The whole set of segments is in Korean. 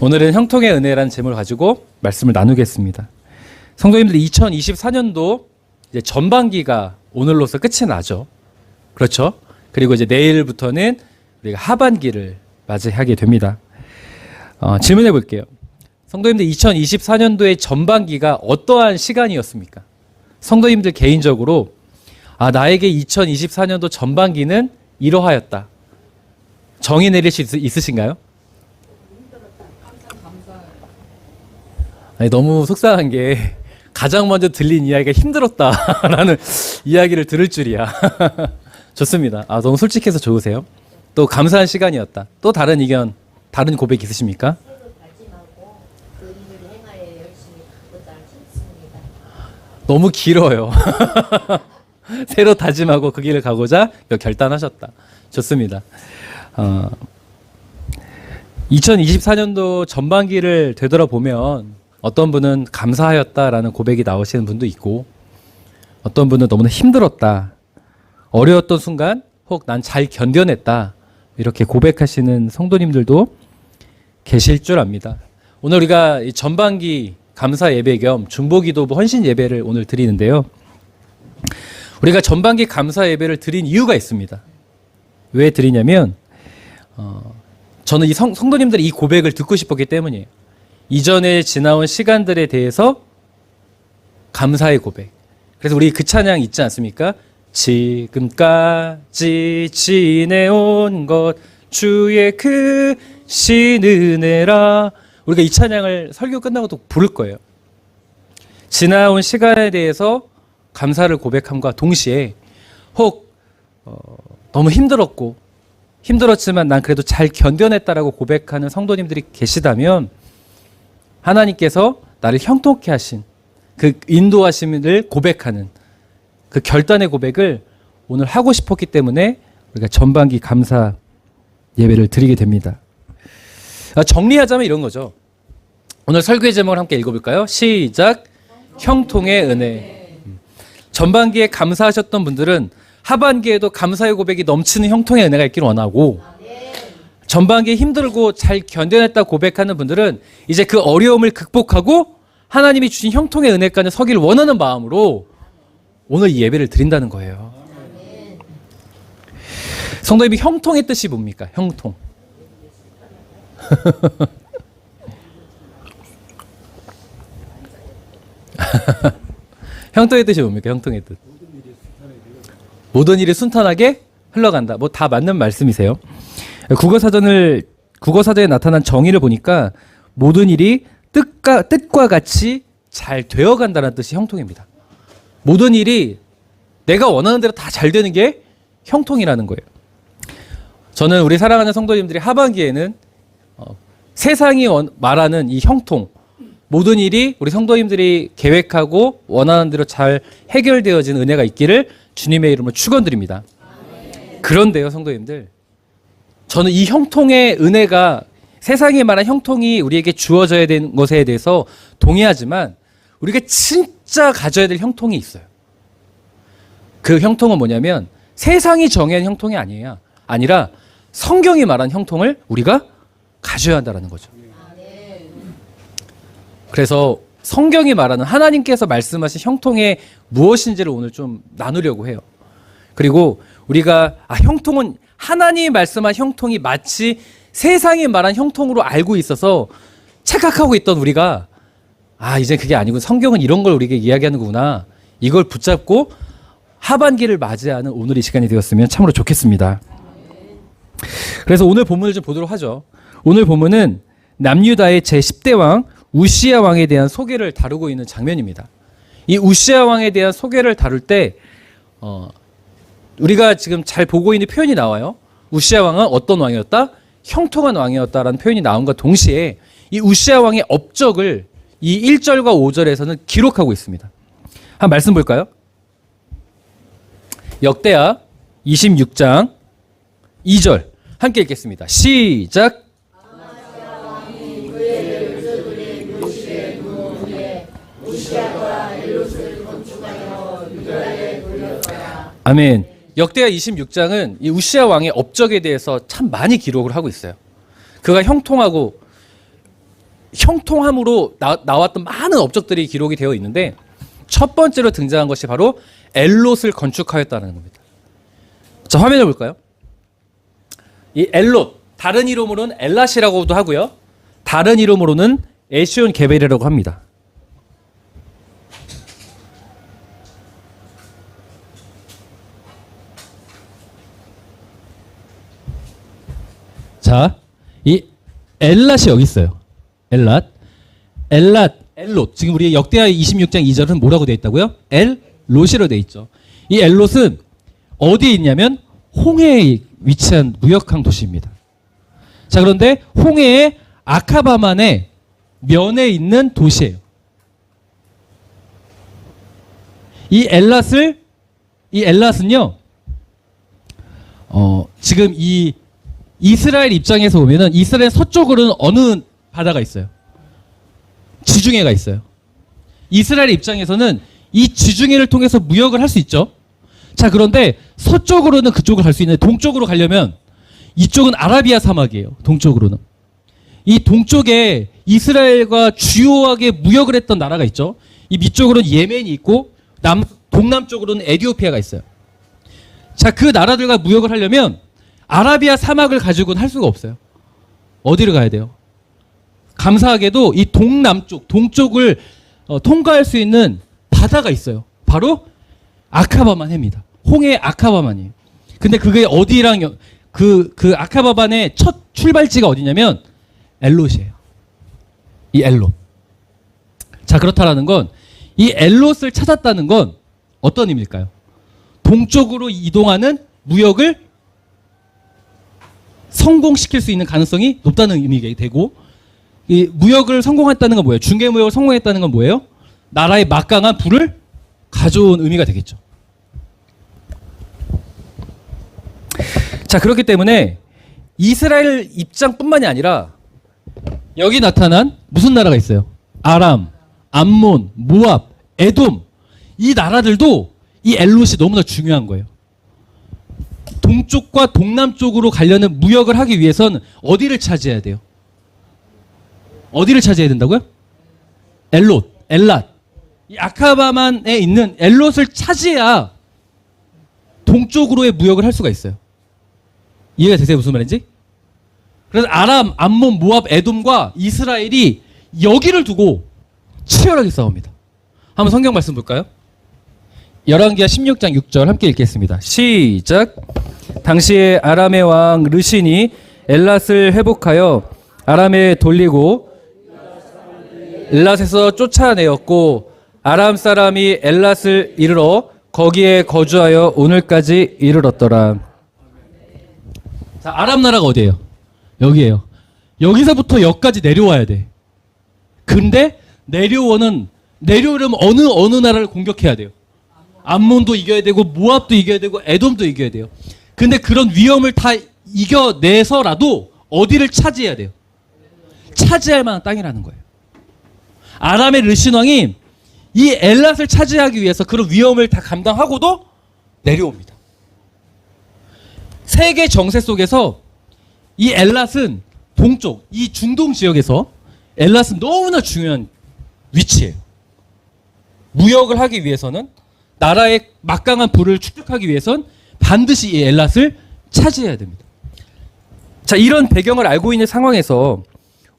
오늘은 형통의 은혜라는 제목을 가지고 말씀을 나누겠습니다. 성도님들 2024년도 이제 전반기가 오늘로서 끝이 나죠. 그렇죠? 그리고 이제 내일부터는 우리가 하반기를 맞이하게 됩니다. 질문해 볼게요. 성도님들 2024년도의 전반기가 어떠한 시간이었습니까? 성도님들 개인적으로 나에게 2024년도 전반기는 이러하였다. 정의 내릴 수 있으신가요? 아니, 너무 속상한 게 가장 먼저 들린 이야기가 힘들었다라는 이야기를 들을 줄이야. 좋습니다. 너무 솔직해서 좋으세요. 또 감사한 시간이었다. 또 다른 의견, 다른 고백 있으십니까? 너무 길어요. 새로 다짐하고 그 길을 가고자 결단하셨다. 좋습니다. 2024년도 전반기를 되돌아보면 어떤 분은 감사하였다라는 고백이 나오시는 분도 있고, 어떤 분은 너무나 힘들었다, 어려웠던 순간 혹 난 잘 견뎌냈다, 이렇게 고백하시는 성도님들도 계실 줄 압니다. 오늘 우리가 전반기 감사 예배 겸 중보기도부 헌신 예배를 오늘 드리는데요, 우리가 전반기 감사 예배를 드린 이유가 있습니다. 왜 드리냐면 저는 이 성도님들의 이 고백을 듣고 싶었기 때문이에요. 이전에 지나온 시간들에 대해서 감사의 고백. 그래서 우리 그 찬양 있지 않습니까? 지금까지 지내온 것 주의 크신 은혜라. 우리가 이 찬양을 설교 끝나고 또 부를 거예요. 지나온 시간에 대해서 감사를 고백함과 동시에 혹 너무 힘들었지만 난 그래도 잘 견뎌냈다라고 고백하는 성도님들이 계시다면 하나님께서 나를 형통케 하신 그 인도하심을 고백하는 그 결단의 고백을 오늘 하고 싶었기 때문에 우리가 전반기 감사 예배를 드리게 됩니다. 정리하자면 이런 거죠. 오늘 설교의 제목을 함께 읽어볼까요? 시작. 형통의 은혜. 전반기에 감사하셨던 분들은 하반기에도 감사의 고백이 넘치는 형통의 은혜가 있기를 원하고, 전반기에 힘들고 잘 견뎌냈다 고백하는 분들은 이제 그 어려움을 극복하고 하나님이 주신 형통의 은혜까지 서기를 원하는 마음으로 오늘 이 예배를 드린다는 거예요. 성도님이 형통의 뜻이 뭡니까? 형통. 형통의 뜻이 뭡니까? 형통의 뜻. 모든 일이 순탄하게 흘러간다. 뭐 다 맞는 말씀이세요. 국어사전에 나타난 정의를 보니까 모든 일이 뜻과 같이 잘 되어간다는 뜻이 형통입니다. 모든 일이 내가 원하는 대로 다 잘 되는 게 형통이라는 거예요. 저는 우리 사랑하는 성도님들이 하반기에는 세상이 말하는 이 형통, 모든 일이 우리 성도님들이 계획하고 원하는 대로 잘 해결되어진 은혜가 있기를 주님의 이름으로 축원드립니다. 그런데요, 성도님들, 저는 이 형통의 은혜가, 세상이 말한 형통이 우리에게 주어져야 되는 것에 대해서 동의하지만 우리가 진짜 가져야 될 형통이 있어요. 그 형통은 뭐냐면 세상이 정한 형통이 아니라 성경이 말한 형통을 우리가 가져야 한다는 거죠. 그래서 성경이 말하는, 하나님께서 말씀하신 형통이 무엇인지를 오늘 좀 나누려고 해요. 그리고 우리가 형통은, 하나님이 말씀한 형통이 마치 세상이 말한 형통으로 알고 있어서 착각하고 있던 우리가 이제 그게 아니고 성경은 이런 걸 우리에게 이야기하는구나, 이걸 붙잡고 하반기를 맞이하는 오늘 이 시간이 되었으면 참으로 좋겠습니다. 그래서 오늘 본문을 좀 보도록 하죠. 오늘 본문은 남유다의 제10대 왕 우시야 왕에 대한 소개를 다루고 있는 장면입니다. 이 우시야 왕에 대한 소개를 다룰 때 우리가 지금 잘 보고 있는 표현이 나와요. 우시야 왕은 어떤 왕이었다? 형통한 왕이었다라는 표현이 나온과 동시에 이 우시야 왕의 업적을 이 1절과 5절에서는 기록하고 있습니다. 한 말씀 볼까요? 역대하 26장 2절 함께 읽겠습니다. 시작. 아멘. 역대하 26장은 이 우시야 왕의 업적에 대해서 참 많이 기록을 하고 있어요. 그가 형통하고 형통함으로 나왔던 많은 업적들이 기록이 되어 있는데 첫 번째로 등장한 것이 바로 엘롯을 건축하였다는 겁니다. 자, 화면을 볼까요? 이 엘롯, 다른 이름으로는 엘랏이라고도 하고요. 다른 이름으로는 에시온 게벨이라고 합니다. 자, 이 엘랏이 여기 있어요. 엘랏. 엘롯. 지금 우리 역대하 26장 2절은 뭐라고 되어 있다고요? 엘롯이라고 되어 있죠. 이 엘롯은 어디에 있냐면 홍해에 위치한 무역항 도시입니다. 자, 그런데 홍해의 아카바만의 면에 있는 도시예요. 이 엘랏은요, 지금 이 이스라엘 입장에서 보면은 이스라엘 서쪽으로는 어느 바다가 있어요? 지중해가 있어요. 이스라엘 입장에서는 이 지중해를 통해서 무역을 할 수 있죠. 자, 그런데 서쪽으로는 그쪽을 갈 수 있는데 동쪽으로 가려면 이쪽은 아라비아 사막이에요. 동쪽으로는. 이 동쪽에 이스라엘과 주요하게 무역을 했던 나라가 있죠. 이 밑쪽으로는 예멘이 있고 동남쪽으로는 에티오피아가 있어요. 자, 그 나라들과 무역을 하려면 아라비아 사막을 가지고는 할 수가 없어요. 어디를 가야 돼요? 감사하게도 이 동쪽을 통과할 수 있는 바다가 있어요. 바로 아카바만 해입니다. 홍해의 아카바만이에요. 근데 그게 어디랑 그 아카바만의 첫 출발지가 어디냐면 엘롯이에요. 이 엘롯. 자, 그렇다라는 건 이 엘롯을 찾았다는 건 어떤 의미일까요? 동쪽으로 이동하는 무역을 성공시킬 수 있는 가능성이 높다는 의미가 되고, 이 무역을 성공했다는 건 뭐예요? 중개 무역을 성공했다는 건 뭐예요? 나라의 막강한 부를 가져온 의미가 되겠죠. 자, 그렇기 때문에 이스라엘 입장뿐만이 아니라 여기 나타난 무슨 나라가 있어요? 아람, 암몬, 모압, 에돔, 이 나라들도 이 엘롯이 너무나 중요한 거예요. 동쪽과 동남쪽으로 가려는 무역을 하기 위해서는 어디를 차지해야 돼요? 어디를 차지해야 된다고요? 엘랏. 이 아카바만에 있는 엘롯을 차지해야 동쪽으로의 무역을 할 수가 있어요. 이해가 되세요? 무슨 말인지? 그래서 아람, 암몬, 모압, 에돔과 이스라엘이 여기를 두고 치열하게 싸웁니다. 한번 성경 말씀 볼까요? 열왕기하 16장 6절 함께 읽겠습니다. 시작. 당시에 아람의 왕 르신이 엘랏을 회복하여 아람에 돌리고 엘랏에서 쫓아내었고 아람 사람이 엘랏을 이르러 거기에 거주하여 오늘까지 이르렀더라. 자, 아람 나라가 어디예요? 여기예요. 여기서부터 여기까지 내려와야 돼. 근데 내려오려면 어느 나라를 공격해야 돼요? 암몬도 이겨야 되고 모압도 이겨야 되고 에돔도 이겨야 돼요. 근데 그런 위험을 다 이겨내서라도 어디를 차지해야 돼요? 차지할 만한 땅이라는 거예요. 아람의 르신 왕이 이 엘랏을 차지하기 위해서 그런 위험을 다 감당하고도 내려옵니다. 세계 정세 속에서 이 엘랏은 동쪽, 이 중동 지역에서 엘랏은 너무나 중요한 위치예요. 무역을 하기 위해서는, 나라의 막강한 부를 축적하기 위해선 반드시 이 엘랏을 차지해야 됩니다. 자, 이런 배경을 알고 있는 상황에서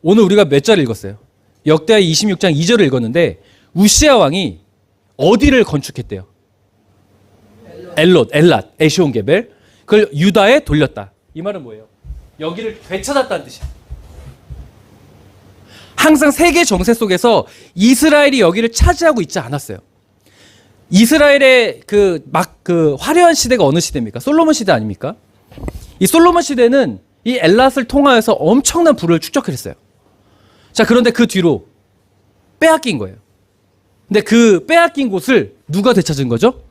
오늘 우리가 몇 절을 읽었어요? 역대하 26장 2절을 읽었는데 우시아 왕이 어디를 건축했대요? 엘랏, 에시온 게벨. 그걸 유다에 돌렸다. 이 말은 뭐예요? 여기를 되찾았다는 뜻이에요. 항상 세계 정세 속에서 이스라엘이 여기를 차지하고 있지 않았어요. 이스라엘의 그 화려한 시대가 어느 시대입니까? 솔로몬 시대 아닙니까? 이 솔로몬 시대는 이 엘랏을 통하여서 엄청난 부를 축적했어요. 자, 그런데 그 뒤로 빼앗긴 거예요. 근데 그 빼앗긴 곳을 누가 되찾은 거죠?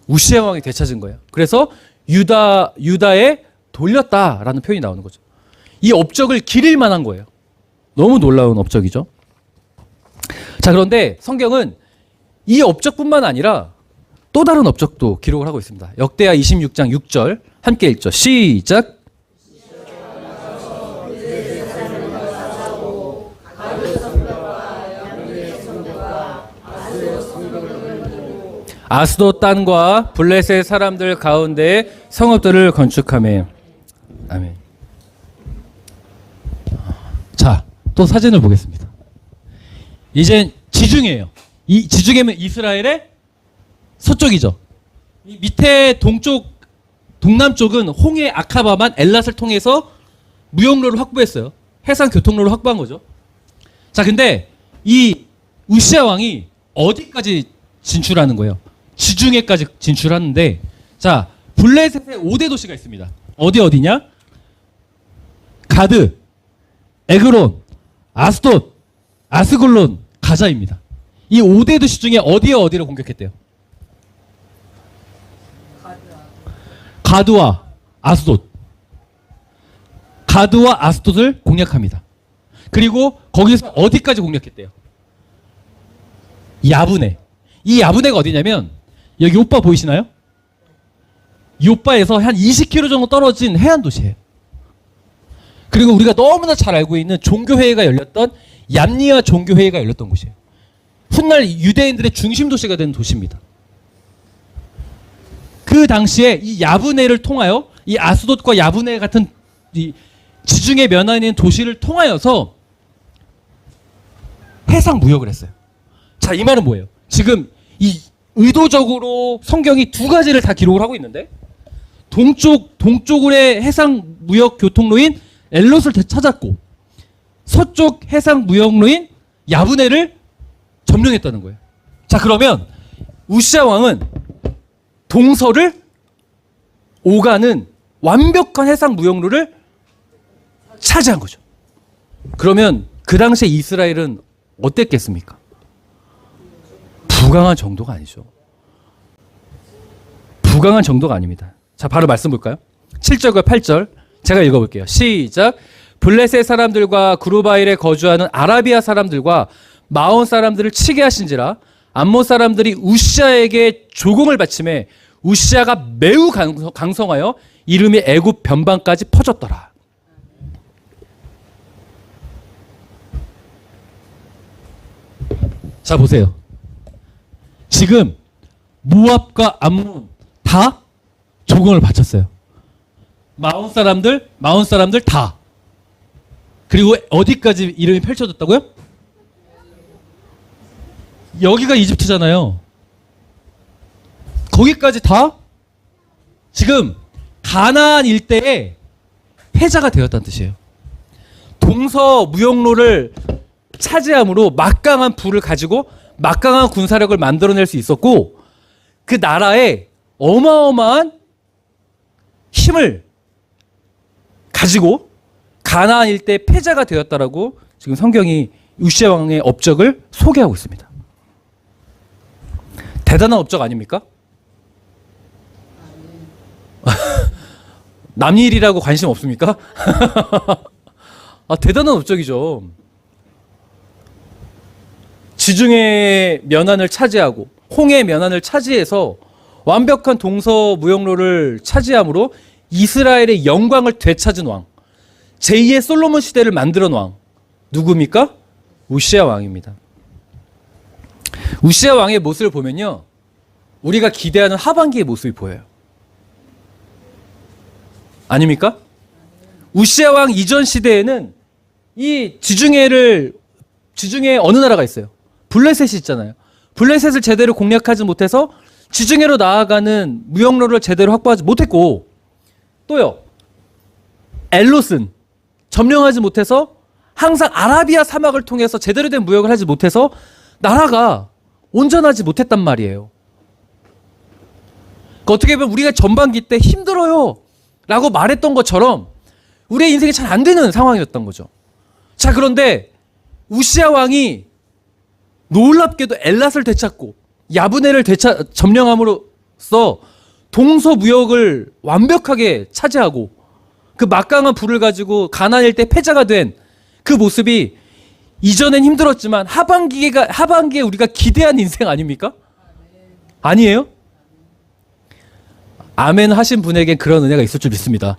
우시아 왕이 되찾은 거예요. 그래서 유다에 돌렸다라는 표현이 나오는 거죠. 이 업적을 기릴 만한 거예요. 너무 놀라운 업적이죠. 자, 그런데 성경은 이 업적뿐만 아니라 또 다른 업적도 기록을 하고 있습니다. 역대하 26장 6절 함께 읽죠. 시작. 아스돗 땅과 블레셋 사람들 가운데 성읍들을 건축하며. 아멘. 자, 또 사진을 보겠습니다. 이젠 지중해예요. 이 지중해면 이스라엘의 서쪽이죠. 이 밑에 동남쪽은 홍해 아카바만 엘랏을 통해서 무역로를 확보했어요. 해상 교통로를 확보한 거죠. 자, 근데 이 우시아 왕이 어디까지 진출하는 거예요? 지중해까지 진출하는데, 자, 블레셋의 5대 도시가 있습니다. 어디냐? 가드, 에그론, 아스돗, 아스글론, 가자입니다. 이 5대 도시 중에 어디를 공격했대요? 가드와 아스돗. 가드와 아스돗을 공략합니다. 그리고 거기서 어디까지 공략했대요? 야브네. 이 야브네가 어디냐면 여기 요빠 보이시나요? 요빠에서 한 20km 정도 떨어진 해안 도시예요. 그리고 우리가 너무나 잘 알고 있는 종교회의가 열렸던 얌니아 종교회의가 열렸던 곳이에요. 훗날 유대인들의 중심 도시가 된 도시입니다. 그 당시에 이 야브네를 통하여 이 아스돗과 야브네 같은 이 지중해 면안에 있는 도시를 통하여서 해상 무역을 했어요. 자, 이 말은 뭐예요? 지금 이 의도적으로 성경이 두 가지를 다 기록을 하고 있는데, 동쪽의 해상 무역 교통로인 엘롯을 되찾았고, 서쪽 해상 무역로인 야브네를 점령했다는 거예요. 자, 그러면 우시아 왕은 동서를 오가는 완벽한 해상 무역로를 차지한 거죠. 그러면 그 당시에 이스라엘은 어땠겠습니까? 부강한 정도가 아니죠. 부강한 정도가 아닙니다. 자, 바로 말씀 볼까요? 7절과 8절 제가 읽어볼게요. 시작. 블레셋 사람들과 구르바일에 거주하는 아라비아 사람들과 마온 사람들을 치게 하신지라. 암몬 사람들이 우시아에게 조공을 바치매 우시아가 매우 강성하여 이름이 애굽 변방까지 퍼졌더라. 자, 보세요. 지금 모압과 암몬 다 조공을 바쳤어요. 마온 사람들 다. 그리고 어디까지 이름이 펼쳐졌다고요? 여기가 이집트잖아요. 거기까지 다 지금 가나안 일대에 패자가 되었다는 뜻이에요. 동서 무역로를 차지함으로 막강한 부를 가지고 막강한 군사력을 만들어낼 수 있었고, 그 나라에 어마어마한 힘을 가지고 가나안 일대 패자가 되었다라고 지금 성경이 우시아 왕의 업적을 소개하고 있습니다. 대단한 업적 아닙니까? 남 일이라고 관심 없습니까? 아, 대단한 업적이죠. 지중해 면안을 차지하고 홍해 면안을 차지해서 완벽한 동서 무역로를 차지함으로 이스라엘의 영광을 되찾은 왕, 제2의 솔로몬 시대를 만들어 놓은 왕, 누굽니까? 우시아 왕입니다. 우시아 왕의 모습을 보면요, 우리가 기대하는 하반기의 모습이 보여요. 아닙니까? 우시아 왕 이전 시대에는 이 지중해에 어느 나라가 있어요? 블레셋이 있잖아요. 블레셋을 제대로 공략하지 못해서 지중해로 나아가는 무역로를 제대로 확보하지 못했고, 또요, 엘롯은 점령하지 못해서 항상 아라비아 사막을 통해서 제대로 된 무역을 하지 못해서 나라가 온전하지 못했단 말이에요. 그러니까 어떻게 보면 우리가 전반기 때 힘들어요 라고 말했던 것처럼 우리의 인생이 잘 안 되는 상황이었던 거죠. 자, 그런데 우시아 왕이 놀랍게도 엘랏을 되찾고 야브네를 점령함으로써 동서 무역을 완벽하게 차지하고 그 막강한 부를 가지고 가나안 일대 패자가 된 그 모습이 이전엔 힘들었지만 하반기에 우리가 기대한 인생 아닙니까? 아니에요? 아멘 하신 분에겐 그런 은혜가 있을 줄 믿습니다.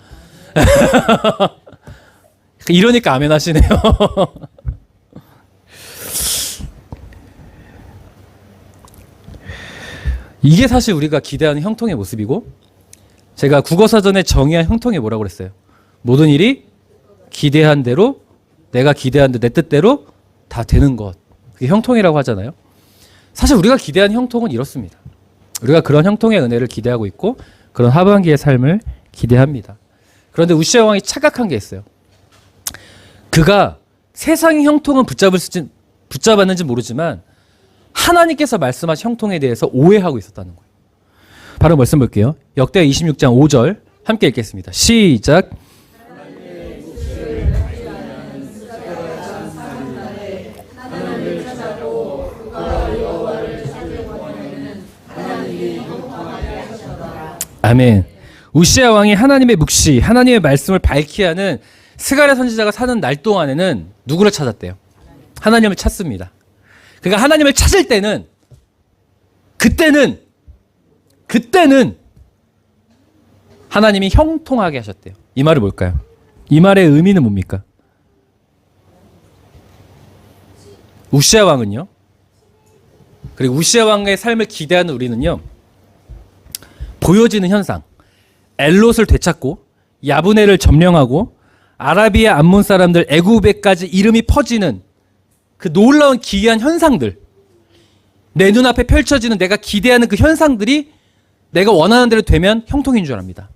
이러니까 아멘 하시네요. 이게 사실 우리가 기대하는 형통의 모습이고, 제가 국어사전에 정의한 형통이 뭐라고 그랬어요? 모든 일이 기대한 대로, 내가 기대한 내 뜻대로 다 되는 것. 그게 형통이라고 하잖아요. 사실 우리가 기대하는 형통은 이렇습니다. 우리가 그런 형통의 은혜를 기대하고 있고 그런 하반기의 삶을 기대합니다. 그런데 우시아 왕이 착각한 게 있어요. 그가 세상의 형통은 붙잡았는지 모르지만 하나님께서 말씀하신 형통에 대해서 오해하고 있었다는 거예요. 바로 말씀 볼게요. 역대하 26장 5절 함께 읽겠습니다. 시작. 아멘. 우시아 왕이 하나님의 묵시, 하나님의 말씀을 밝히 하는 스가랴 선지자가 사는 날 동안에는 누구를 찾았대요? 하나님을 찾습니다. 그러니까 하나님을 찾을 때는 그때는 하나님이 형통하게 하셨대요. 이 말은 뭘까요? 이 말의 의미는 뭡니까? 우시아 왕은요. 그리고 우시아 왕의 삶을 기대하는 우리는요. 보여지는 현상, 엘롯을 되찾고 야브네를 점령하고 아라비아 암몬 사람들 애굽에까지 이름이 퍼지는 그 놀라운 기이한 현상들, 내 눈앞에 펼쳐지는 내가 기대하는 그 현상들이 내가 원하는 대로 되면 형통인 줄 압니다.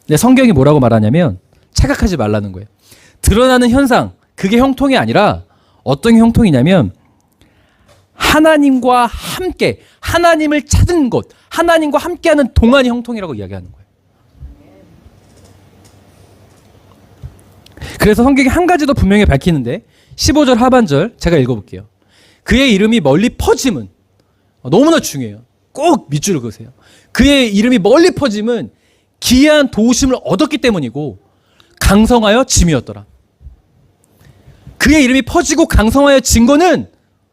근데 성경이 뭐라고 말하냐면 착각하지 말라는 거예요. 드러나는 현상, 그게 형통이 아니라 어떤 형통이냐면 하나님과 함께, 하나님을 찾은 것, 하나님과 함께하는 동안이 형통이라고 이야기하는 거예요. 그래서 성경이 한 가지 더 분명히 밝히는데 15절 하반절 제가 읽어볼게요. 그의 이름이 멀리 퍼짐은, 너무나 중요해요. 꼭 밑줄을 그으세요. 그의 이름이 멀리 퍼짐은 기이한 도우심을 얻었기 때문이고 강성하여 짐이었더라. 그의 이름이 퍼지고 강성하여 진 거는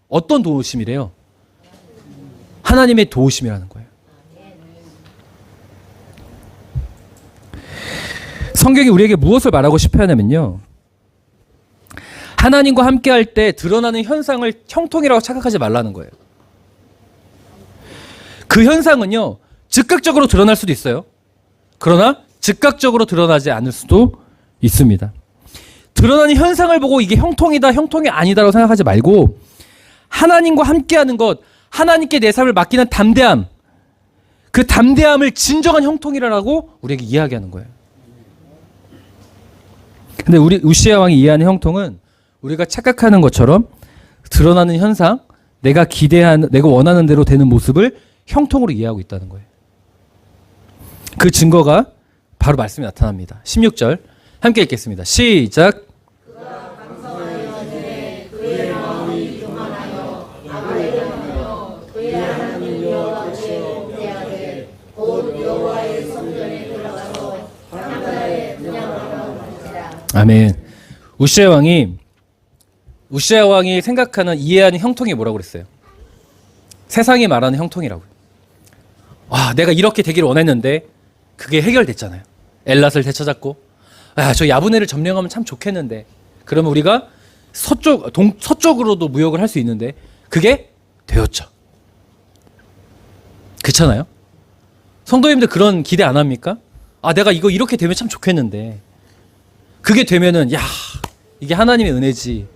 어떤 도우심이래요? 하나님의 도우심이라는 거예요. 성경이 우리에게 무엇을 말하고 싶어 하냐면요. 하나님과 함께 할 때 드러나는 현상을 형통이라고 착각하지 말라는 거예요. 그 현상은요. 즉각적으로 드러날 수도 있어요. 그러나 즉각적으로 드러나지 않을 수도 있습니다. 드러나는 현상을 보고 이게 형통이다, 형통이 아니다라고 생각하지 말고 하나님과 함께하는 것, 하나님께 내 삶을 맡기는 담대함, 그 담대함을 진정한 형통이라고 우리에게 이야기하는 거예요. 근데 우리 우시아 왕이 이해하는 형통은 우리가 착각하는 것처럼 드러나는 현상, 내가 기대하는, 내가 원하는 대로 되는 모습을 형통으로 이해하고 있다는 거예요. 그 증거가 바로 말씀에 나타납니다. 16절 함께 읽겠습니다. 시작. 아멘. 우시아 왕이 생각하는, 이해하는 형통이 뭐라고 그랬어요? 세상이 말하는 형통이라고요. 내가 이렇게 되기를 원했는데 그게 해결됐잖아요. 엘랏을 되찾았고, 저 야브네를 점령하면 참 좋겠는데, 그러면 우리가 서쪽으로도 무역을 할 수 있는데 그게 되었죠. 그렇잖아요. 성도님들 그런 기대 안 합니까? 내가 이거 이렇게 되면 참 좋겠는데 그게 되면은 이게 하나님의 은혜지,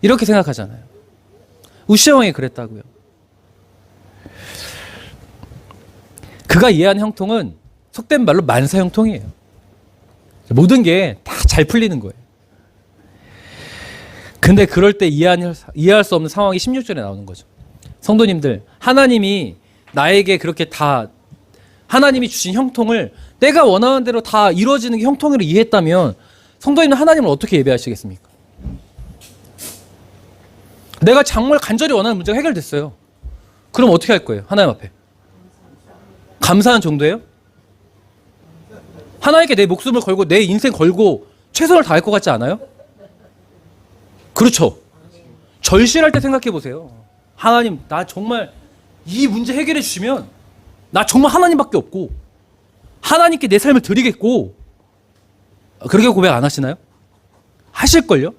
이렇게 생각하잖아요. 우시아 왕이 그랬다고요. 그가 이해한 형통은 속된 말로 만사 형통이에요. 모든 게 다 잘 풀리는 거예요. 근데 그럴 때 이해할 수 없는 상황이 16절에 나오는 거죠. 성도님들, 하나님이 나에게 그렇게 다, 하나님이 주신 형통을 내가 원하는 대로 다 이루어지는 게 형통으로 이해했다면 성도님은 하나님을 어떻게 예배하시겠습니까? 내가 정말 간절히 원하는 문제가 해결됐어요. 그럼 어떻게 할 거예요? 하나님 앞에 감사한 정도예요? 하나님께 내 목숨을 걸고 내 인생 걸고 최선을 다할 것 같지 않아요? 그렇죠. 절실할 때 생각해 보세요. 하나님, 나 정말 이 문제 해결해 주시면 나 정말 하나님밖에 없고 하나님께 내 삶을 드리겠고, 그렇게 고백 안 하시나요? 하실걸요?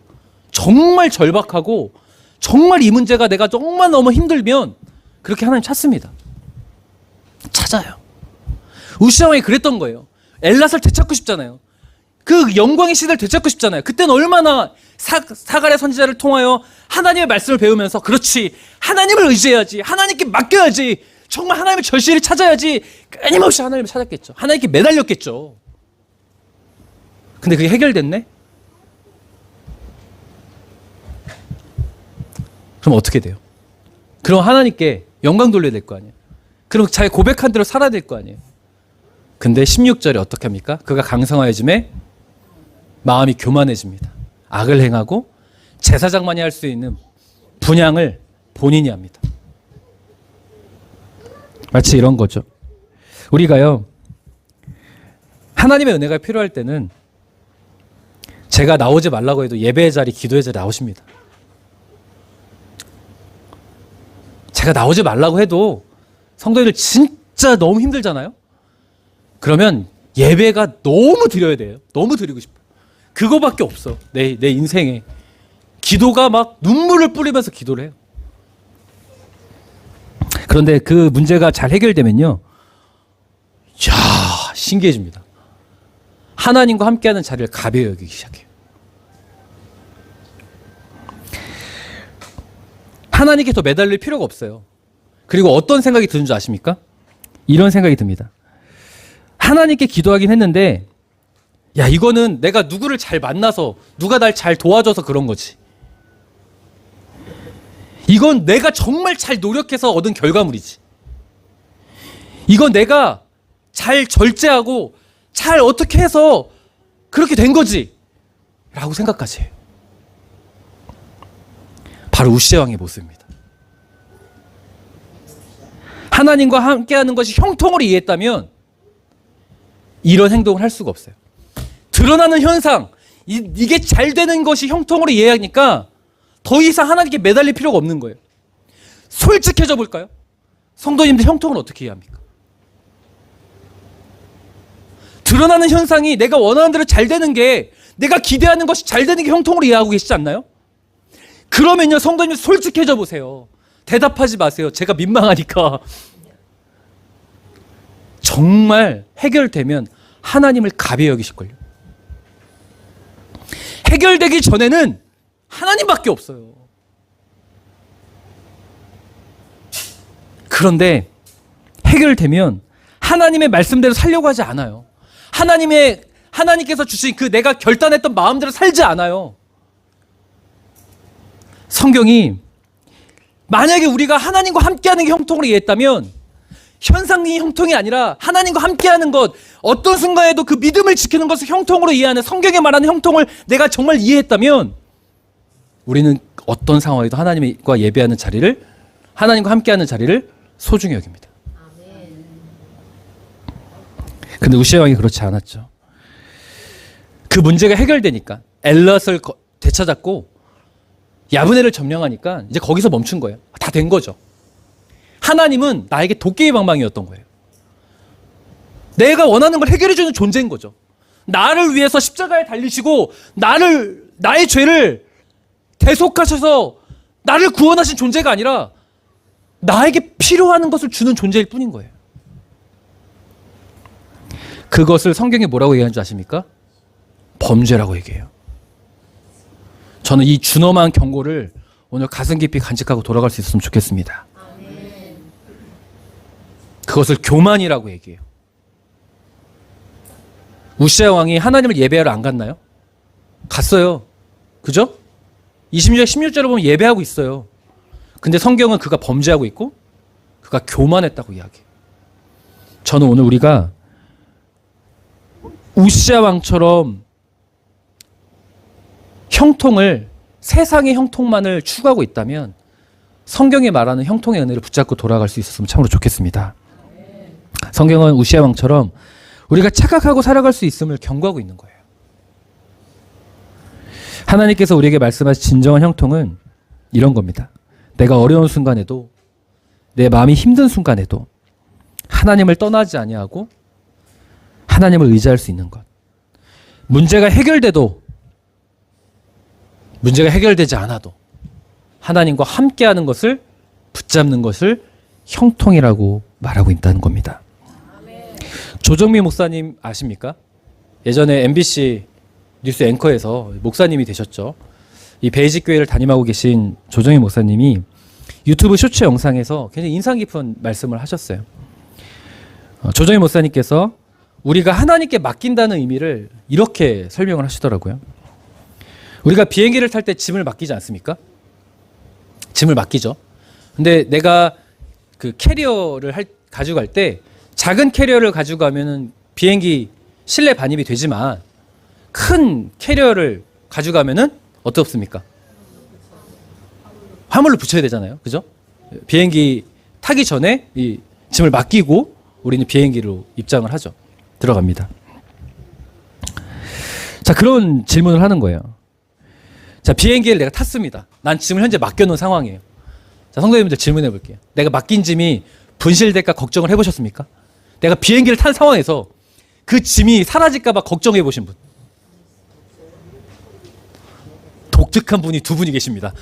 정말 절박하고 정말 이 문제가 내가 정말 너무 힘들면 그렇게 하나님 찾습니다. 찾아요. 우시아 왕이 그랬던 거예요. 엘랏을 되찾고 싶잖아요. 그 영광의 시대를 되찾고 싶잖아요. 그때는 얼마나 사갈의 선지자를 통하여 하나님의 말씀을 배우면서 그렇지, 하나님을 의지해야지, 하나님께 맡겨야지, 정말 하나님의 절실히 찾아야지, 끊임없이 하나님을 찾았겠죠. 하나님께 매달렸겠죠. 근데 그게 해결됐네? 그럼 어떻게 돼요? 그럼 하나님께 영광 돌려야 될 거 아니에요. 그럼 자기 고백한 대로 살아야 될 거 아니에요. 근데 16절에 어떻게 합니까? 그가 강성하여짐에 마음이 교만해집니다. 악을 행하고 제사장만이 할 수 있는 분향을 본인이 합니다. 마치 이런 거죠. 우리가요, 하나님의 은혜가 필요할 때는 제가 나오지 말라고 해도 예배의 자리, 기도의 자리 나오십니다. 제가 나오지 말라고 해도 성도들 진짜 너무 힘들잖아요. 그러면 예배가 너무 드려야 돼요. 너무 드리고 싶어요. 그거밖에 없어. 내 인생에. 기도가 막 눈물을 뿌리면서 기도를 해요. 그런데 그 문제가 잘 해결되면요, 야, 신기해집니다. 하나님과 함께하는 자리를 가벼이 여기기 시작해요. 하나님께 더 매달릴 필요가 없어요. 그리고 어떤 생각이 드는 줄 아십니까? 이런 생각이 듭니다. 하나님께 기도하긴 했는데, 야, 이거는 내가 누구를 잘 만나서, 누가 날 잘 도와줘서 그런 거지. 이건 내가 정말 잘 노력해서 얻은 결과물이지. 이건 내가 잘 절제하고 잘 어떻게 해서 그렇게 된 거지. 라고 생각까지 해요. 바로 우시아 왕의 모습입니다. 하나님과 함께하는 것이 형통으로 이해했다면 이런 행동을 할 수가 없어요. 드러나는 현상, 이게 잘 되는 것이 형통으로 이해하니까 더 이상 하나님께 매달릴 필요가 없는 거예요. 솔직해져 볼까요? 성도님들 형통을 어떻게 이해합니까? 드러나는 현상이 내가 원하는 대로 잘 되는 게, 내가 기대하는 것이 잘 되는 게 형통으로 이해하고 계시지 않나요? 그러면요, 성도님 솔직해져 보세요. 대답하지 마세요. 제가 민망하니까. 정말 해결되면 하나님을 가벼이 여기실걸요. 해결되기 전에는 하나님밖에 없어요. 그런데 해결되면 하나님의 말씀대로 살려고 하지 않아요. 하나님께서 주신 그 내가 결단했던 마음대로 살지 않아요. 성경이 만약에 우리가 하나님과 함께하는 게 형통으로 이해했다면, 현상이 형통이 아니라 하나님과 함께하는 것, 어떤 순간에도 그 믿음을 지키는 것을 형통으로 이해하는, 성경에 말하는 형통을 내가 정말 이해했다면, 우리는 어떤 상황에도 하나님과 예배하는 자리를, 하나님과 함께하는 자리를 소중히 여깁니다. 근데 우시아 왕이 그렇지 않았죠. 그 문제가 해결되니까, 엘럿을 되찾았고 야브네를 점령하니까 이제 거기서 멈춘 거예요. 다 된 거죠. 하나님은 나에게 도끼의 방망이였던 거예요. 내가 원하는 걸 해결해주는 존재인 거죠. 나를 위해서 십자가에 달리시고 나의 죄를 대속하셔서 나를 구원하신 존재가 아니라 나에게 필요한 것을 주는 존재일 뿐인 거예요. 그것을 성경에 뭐라고 얘기하는 줄 아십니까? 범죄라고 얘기해요. 저는 이 준엄한 경고를 오늘 가슴 깊이 간직하고 돌아갈 수 있었으면 좋겠습니다. 그것을 교만이라고 얘기해요. 우시아 왕이 하나님을 예배하러 안 갔나요? 갔어요. 그죠? 26절 16절을 보면 예배하고 있어요. 근데 성경은 그가 범죄하고 있고 그가 교만했다고 이야기해요. 저는 오늘 우리가 우시아 왕처럼 형통을, 세상의 형통만을 추구하고 있다면 성경이 말하는 형통의 은혜를 붙잡고 돌아갈 수 있었으면 참으로 좋겠습니다. 성경은 우시아 왕처럼 우리가 착각하고 살아갈 수 있음을 경고하고 있는 거예요. 하나님께서 우리에게 말씀하신 진정한 형통은 이런 겁니다. 내가 어려운 순간에도, 내 마음이 힘든 순간에도 하나님을 떠나지 아니하고 하나님을 의지할 수 있는 것. 문제가 해결돼도, 문제가 해결되지 않아도 하나님과 함께하는 것을 붙잡는 것을 형통이라고 말하고 있다는 겁니다. 조정미 목사님 아십니까? 예전에 MBC 뉴스 앵커에서 목사님이 되셨죠. 이 베이직 교회를 담임하고 계신 조정미 목사님이 유튜브 쇼츠 영상에서 굉장히 인상 깊은 말씀을 하셨어요. 조정미 목사님께서 우리가 하나님께 맡긴다는 의미를 이렇게 설명을 하시더라고요. 우리가 비행기를 탈 때 짐을 맡기지 않습니까? 짐을 맡기죠. 근데 내가 그 캐리어를 가져갈 때 작은 캐리어를 가져가면은 비행기 실내 반입이 되지만 큰 캐리어를 가져가면은 어떻습니까? 화물을 붙여야 되잖아요. 그죠? 비행기 타기 전에 이 짐을 맡기고 우리는 비행기로 입장을 하죠. 들어갑니다. 자, 그런 질문을 하는 거예요. 자, 비행기를 내가 탔습니다. 난 짐을 현재 맡겨놓은 상황이에요. 자, 성도님들 질문해 볼게요. 내가 맡긴 짐이 분실될까 걱정을 해보셨습니까? 내가 비행기를 탄 상황에서 그 짐이 사라질까봐 걱정해 보신 분. 독특한 분이 두 분이 계십니다.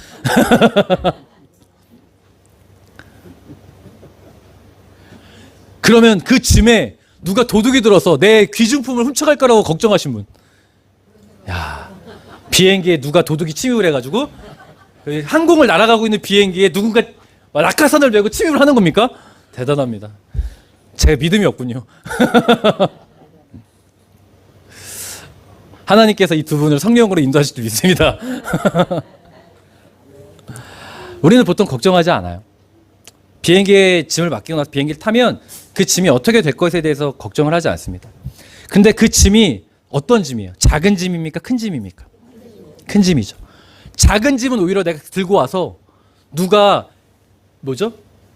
그러면 그 짐에 누가 도둑이 들어서 내 귀중품을 훔쳐갈 거라고 걱정하신 분. 야, 비행기에 누가 도둑이 침입을 해가지고 항공을 날아가고 있는 비행기에 누군가 낙하산을 메고 침입을 하는 겁니까? 대단합니다. 제 믿음이 없군요. 하나님께서 이 두 분을 성령으로 인도하실 줄 믿습니다. 우리는 보통 걱정하지 않아요. 비행기에 짐을 맡기고 나서 비행기를 타면 그 짐이 어떻게 될 것에 대해서 걱정을 하지 않습니다. 근데 그 짐이 어떤 짐이에요? 작은 짐입니까? 큰 짐입니까? 큰 짐이죠. 작은 짐은 오히려 내가 들고 와서 누가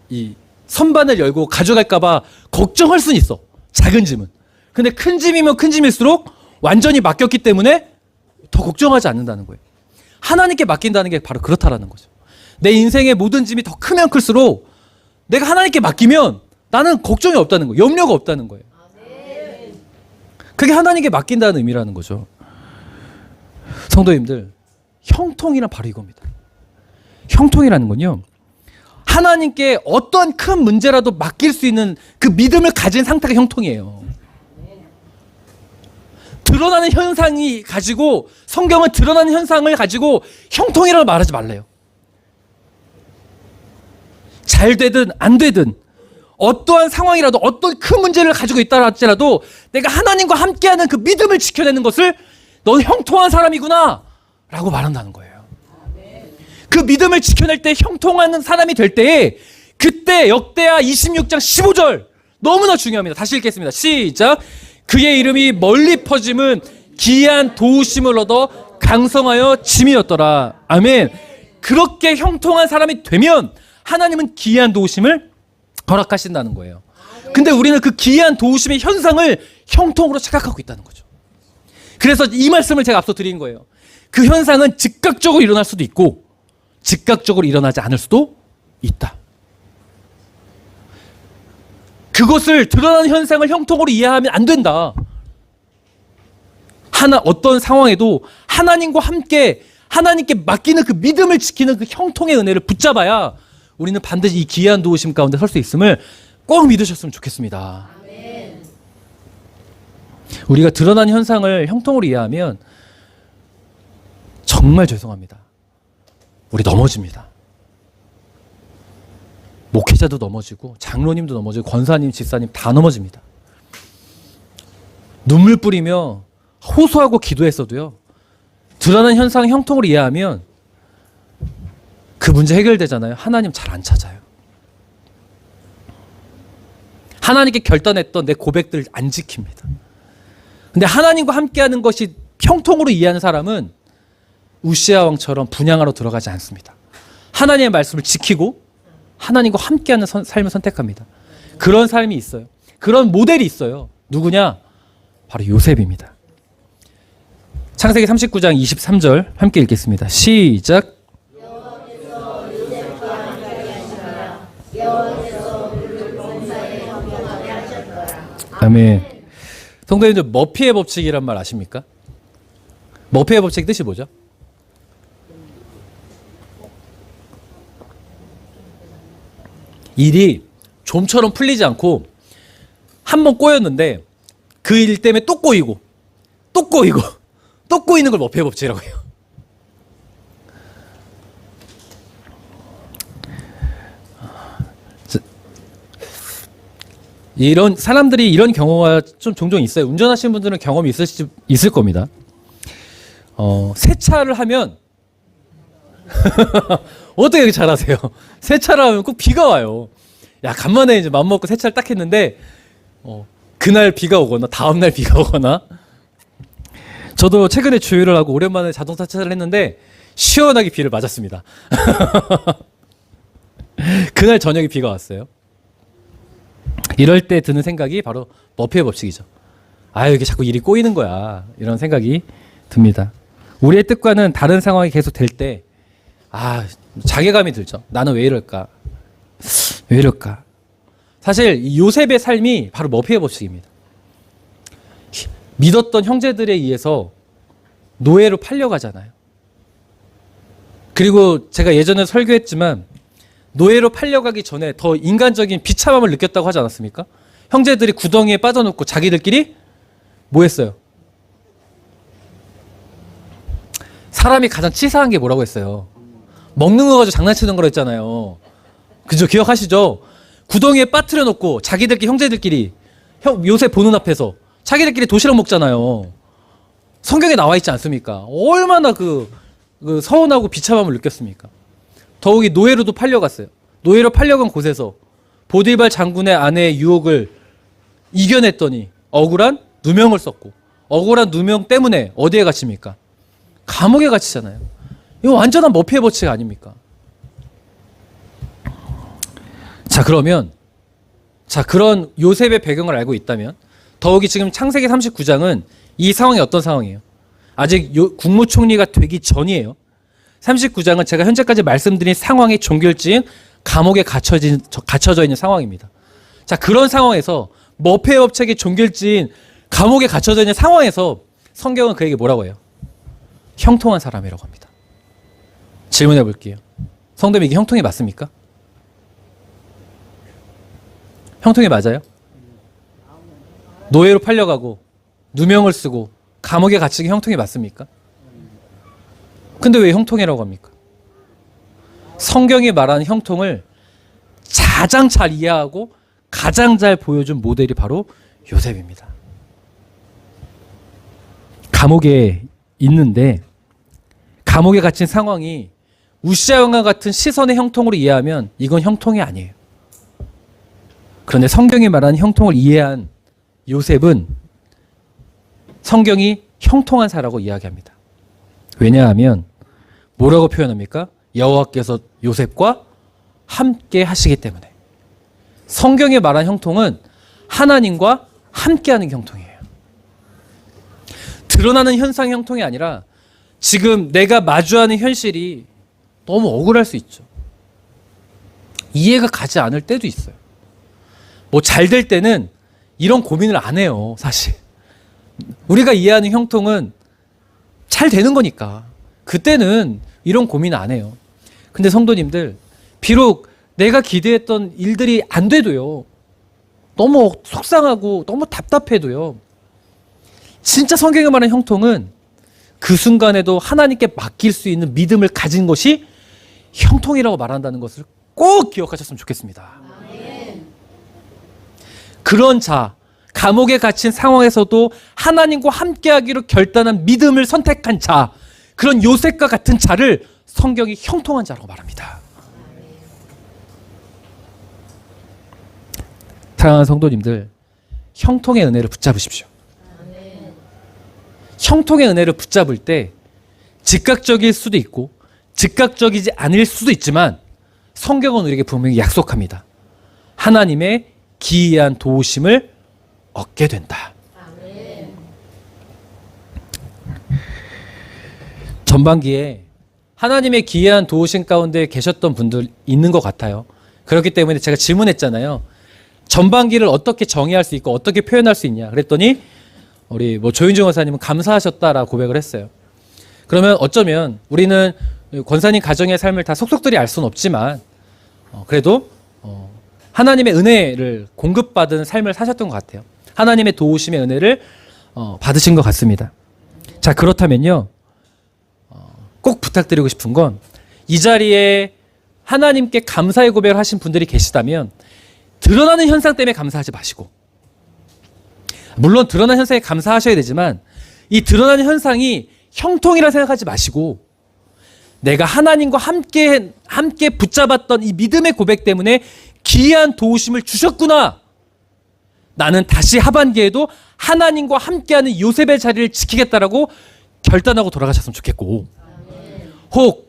이 선반을 열고 가져갈까봐 걱정할 수는 있어. 작은 짐은. 근데 큰 짐이면 큰 짐일수록 완전히 맡겼기 때문에 더 걱정하지 않는다는 거예요. 하나님께 맡긴다는 게 바로 그렇다라는 거죠. 내 인생의 모든 짐이 더 크면 클수록 내가 하나님께 맡기면 나는 걱정이 없다는 거예요. 염려가 없다는 거예요. 그게 하나님께 맡긴다는 의미라는 거죠. 성도님들, 형통이란 바로 이겁니다. 형통이라는 건요, 하나님께 어떠한 큰 문제라도 맡길 수 있는 그 믿음을 가진 상태가 형통이에요. 드러나는 현상이 가지고, 성경은 드러나는 현상을 가지고 형통이라고 말하지 말래요. 잘 되든 안 되든 어떠한 상황이라도 어떤 큰 문제를 가지고 있다 할지라도 내가 하나님과 함께하는 그 믿음을 지켜내는 것을 넌 형통한 사람이구나 라고 말한다는 거예요. 그 믿음을 지켜낼 때 형통한 사람이 될 때에 그때 역대하 26장 15절 너무나 중요합니다. 다시 읽겠습니다. 시작. 그의 이름이 멀리 퍼짐은 기이한 도우심을 얻어 강성하여 짐이었더라. 아멘. 그렇게 형통한 사람이 되면 하나님은 기이한 도우심을 허락하신다는 거예요. 근데 우리는 그 기이한 도우심의 현상을 형통으로 착각하고 있다는 거죠. 그래서 이 말씀을 제가 앞서 드린 거예요. 그 현상은 즉각적으로 일어날 수도 있고 즉각적으로 일어나지 않을 수도 있다. 그것을 드러나는 현상을 형통으로 이해하면 안 된다. 어떤 상황에도 하나님과 함께 하나님께 맡기는 그 믿음을 지키는 그 형통의 은혜를 붙잡아야 우리는 반드시 이 기이한 도우심 가운데 설 수 있음을 꼭 믿으셨으면 좋겠습니다. 아멘. 우리가 드러난 현상을 형통으로 이해하면 정말 죄송합니다. 우리 넘어집니다. 목회자도 넘어지고 장로님도 넘어지고 권사님, 집사님 다 넘어집니다. 눈물 뿌리며 호소하고 기도했어도요, 드러난 현상 형통으로 이해하면 그 문제 해결되잖아요. 하나님 잘 안 찾아요. 하나님께 결단했던 내 고백들 안 지킵니다. 근데 하나님과 함께하는 것이 형통으로 이해하는 사람은 우시아 왕처럼 분향하러 들어가지 않습니다. 하나님의 말씀을 지키고 하나님과 함께하는 삶을 선택합니다. 그런 삶이 있어요. 그런 모델이 있어요. 누구냐? 바로 요셉입니다. 창세기 39장 23절 함께 읽겠습니다. 시작. 아멘. 성도님들, 머피의 법칙이란 말 아십니까? 머피의 법칙 뜻이 뭐죠? 일이 좀처럼 풀리지 않고 한 번 꼬였는데 그 일 때문에 또 꼬이고 또 꼬이고 또 꼬이는 걸 머피의 법칙이라고 해요. 이런 사람들이 이런 경우가 좀 종종 있어요. 운전하시는 분들은 경험이 있을 겁니다. 세차를 하면 어떻게 이렇게 잘하세요? 세차를 하면 꼭 비가 와요. 야, 간만에 이제 맘 먹고 세차를 딱 했는데 그날 비가 오거나 다음날 비가 오거나. 저도 최근에 주유를 하고 오랜만에 자동차 세차를 했는데 시원하게 비를 맞았습니다. 그날 저녁에 비가 왔어요. 이럴 때 드는 생각이 바로 머피의 법칙이죠. 아유, 이게 자꾸 일이 꼬이는 거야. 이런 생각이 듭니다. 우리의 뜻과는 다른 상황이 계속 될 때, 자괴감이 들죠. 나는 왜 이럴까? 왜 이럴까? 사실 이 요셉의 삶이 바로 머피의 법칙입니다. 믿었던 형제들에 의해서 노예로 팔려가잖아요. 그리고 제가 예전에 설교했지만 노예로 팔려가기 전에 더 인간적인 비참함을 느꼈다고 하지 않았습니까? 형제들이 구덩이에 빠져놓고 자기들끼리 뭐 했어요? 사람이 가장 치사한 게 뭐라고 했어요? 먹는 거 가지고 장난치는 거라 했잖아요. 그죠? 기억하시죠? 구덩이에 빠뜨려 놓고 자기들끼리 형제들끼리 요새 보는 앞에서 자기들끼리 도시락 먹잖아요. 성경에 나와 있지 않습니까? 얼마나 그 서운하고 비참함을 느꼈습니까? 더욱이 노예로도 팔려갔어요. 노예로 팔려간 곳에서 보디발 장군의 아내의 유혹을 이겨냈더니 억울한 누명을 썼고 억울한 누명 때문에 어디에 갇힙니까? 감옥에 갇히잖아요. 이거 완전한 머피의 법칙 아닙니까? 그러면 그런 요셉의 배경을 알고 있다면 더욱이 지금 창세기 39장은 이 상황이 어떤 상황이에요? 아직 국무총리가 되기 전이에요. 39장은 제가 현재까지 말씀드린 상황의 종결지인 감옥에 갇혀져 있는 상황입니다. 그런 상황에서 머피의 법칙의 종결지인 감옥에 갇혀져 있는 상황에서 성경은 그에게 뭐라고 해요? 형통한 사람이라고 합니다. 질문해 볼게요. 성도님, 이게 형통이 맞습니까? 형통이 맞아요? 노예로 팔려가고 누명을 쓰고 감옥에 갇히기 형통이 맞습니까? 근데 왜 형통이라고 합니까? 성경이 말하는 형통을 가장 잘 이해하고 가장 잘 보여준 모델이 바로 요셉입니다. 감옥에 있는데 감옥에 갇힌 상황이 우시아 왕과 같은 시선의 형통으로 이해하면 이건 형통이 아니에요. 그런데 성경이 말하는 형통을 이해한 요셉은 성경이 형통한 사라고 이야기합니다. 왜냐하면 뭐라고 표현합니까? 여호와께서 요셉과 함께 하시기 때문에. 성경에 말한 형통은 하나님과 함께하는 형통이에요. 드러나는 현상의 형통이 아니라 지금 내가 마주하는 현실이 너무 억울할 수 있죠. 이해가 가지 않을 때도 있어요. 뭐 잘 될 때는 이런 고민을 안 해요, 사실. 우리가 이해하는 형통은 잘 되는 거니까 그때는 이런 고민 안 해요. 근데 성도님들, 비록 내가 기대했던 일들이 안 돼도요, 너무 속상하고 너무 답답해도요, 진짜 성경에 말하는 형통은 그 순간에도 하나님께 맡길 수 있는 믿음을 가진 것이 형통이라고 말한다는 것을 꼭 기억하셨으면 좋겠습니다. 그런 감옥에 갇힌 상황에서도 하나님과 함께하기로 결단한 믿음을 선택한 그런 요셉과 같은 자를 성경이 형통한 자라고 말합니다. 사랑하는 성도님들, 형통의 은혜를 붙잡으십시오. 형통의 은혜를 붙잡을 때 즉각적일 수도 있고 즉각적이지 않을 수도 있지만 성경은 우리에게 분명히 약속합니다. 하나님의 기이한 도우심을 얻게 된다. 전반기에 하나님의 기이한 도우심 가운데 계셨던 분들 있는 것 같아요. 그렇기 때문에 제가 질문했잖아요. 전반기를 어떻게 정의할 수 있고 어떻게 표현할 수 있냐. 그랬더니 우리 조윤정 원사님은 감사하셨다라고 고백을 했어요. 그러면 어쩌면 우리는 권사님 가정의 삶을 다 속속들이 알 수는 없지만 그래도 하나님의 은혜를 공급받은 삶을 사셨던 것 같아요. 하나님의 도우심의 은혜를 받으신 것 같습니다. 자, 그렇다면요, 꼭 부탁드리고 싶은 건 이 자리에 하나님께 감사의 고백을 하신 분들이 계시다면 드러나는 현상 때문에 감사하지 마시고, 물론 드러나는 현상에 감사하셔야 되지만 이 드러나는 현상이 형통이라 생각하지 마시고, 내가 하나님과 함께 붙잡았던 이 믿음의 고백 때문에 기이한 도우심을 주셨구나. 나는 다시 하반기에도 하나님과 함께하는 요셉의 자리를 지키겠다라고 결단하고 돌아가셨으면 좋겠고, 혹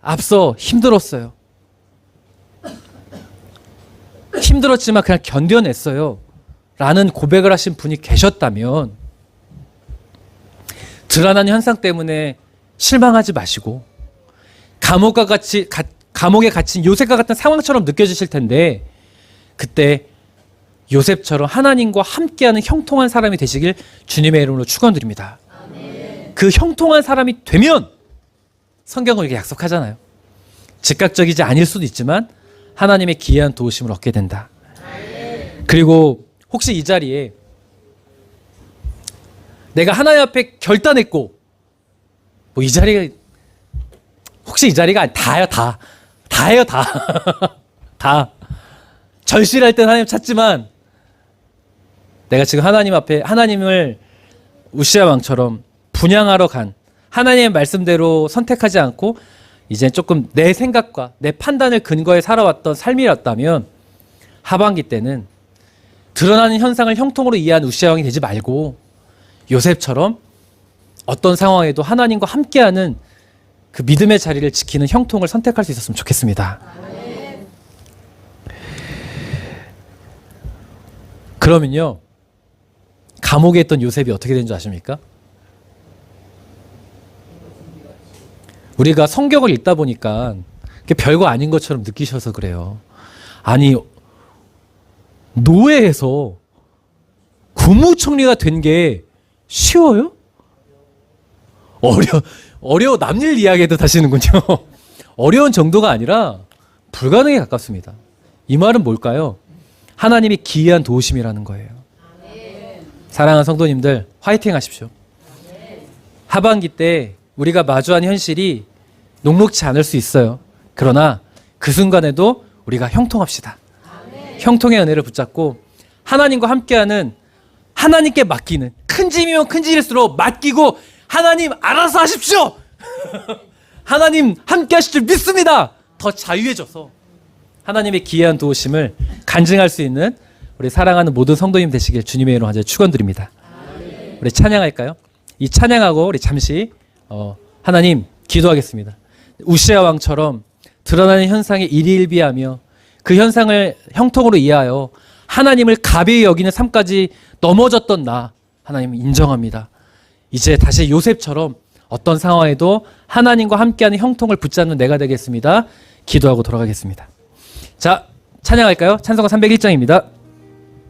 앞서 힘들었어요. 힘들었지만 그냥 견뎌냈어요. 라는 고백을 하신 분이 계셨다면 드러나는 현상 때문에 실망하지 마시고, 감옥에 갇힌 요셉과 같은 상황처럼 느껴지실 텐데, 그때 요셉처럼 하나님과 함께하는 형통한 사람이 되시길 주님의 이름으로 축원드립니다. 그 형통한 사람이 되면 성경은 이렇게 약속하잖아요. 즉각적이지 아닐 수도 있지만 하나님의 기이한 도우심을 얻게 된다. 그리고 혹시 이 자리에 내가 하나님 앞에 결단했고, 뭐 이 자리가 혹시 이 자리가 다예요, 다예요, 다 절실할 땐 하나님 찾지만, 내가 지금 하나님 앞에 하나님을 우시아 왕처럼 분향하러 간, 하나님의 말씀대로 선택하지 않고 이제 조금 내 생각과 내 판단을 근거에 살아왔던 삶이었다면, 하반기 때는 드러나는 현상을 형통으로 이해한 우시아 왕이 되지 말고 요셉처럼 어떤 상황에도 하나님과 함께하는 그 믿음의 자리를 지키는 형통을 선택할 수 있었으면 좋겠습니다. 그러면요, 감옥에 있던 요셉이 어떻게 된 줄 아십니까? 우리가 성경을 읽다 보니까 별거 아닌 것처럼 느끼셔서 그래요. 아니, 노예에서 국무총리가 된 게 쉬워요? 어려워. 남일 이야기도 하시는군요. 어려운 정도가 아니라 불가능에 가깝습니다. 이 말은 뭘까요? 하나님이 기이한 도우심이라는 거예요. 사랑하는 성도님들, 화이팅 하십시오. 하반기 때 우리가 마주한 현실이 녹록지 않을 수 있어요. 그러나 그 순간에도 우리가 형통합시다. 형통의 은혜를 붙잡고 하나님과 함께하는, 하나님께 맡기는, 큰 짐이면 큰 짐일수록 맡기고 하나님 알아서 하십시오. 하나님 함께 하실 줄 믿습니다. 더 자유해져서 하나님의 기이한 도우심을 간증할 수 있는 우리 사랑하는 모든 성도님 되시길 주님의 이름으로 간절히 축원드립니다. 우리 찬양할까요? 이 찬양하고 우리 잠시 하나님 기도하겠습니다. 우시아 왕처럼 드러나는 현상에 일희일비하며 그 현상을 형통으로 이해하여 하나님을 가벼이 여기는 삶까지 넘어졌던 나, 하나님 인정합니다. 이제 다시 요셉처럼 어떤 상황에도 하나님과 함께하는 형통을 붙잡는 내가 되겠습니다. 기도하고 돌아가겠습니다. 자, 찬양할까요? 찬송가 301장입니다.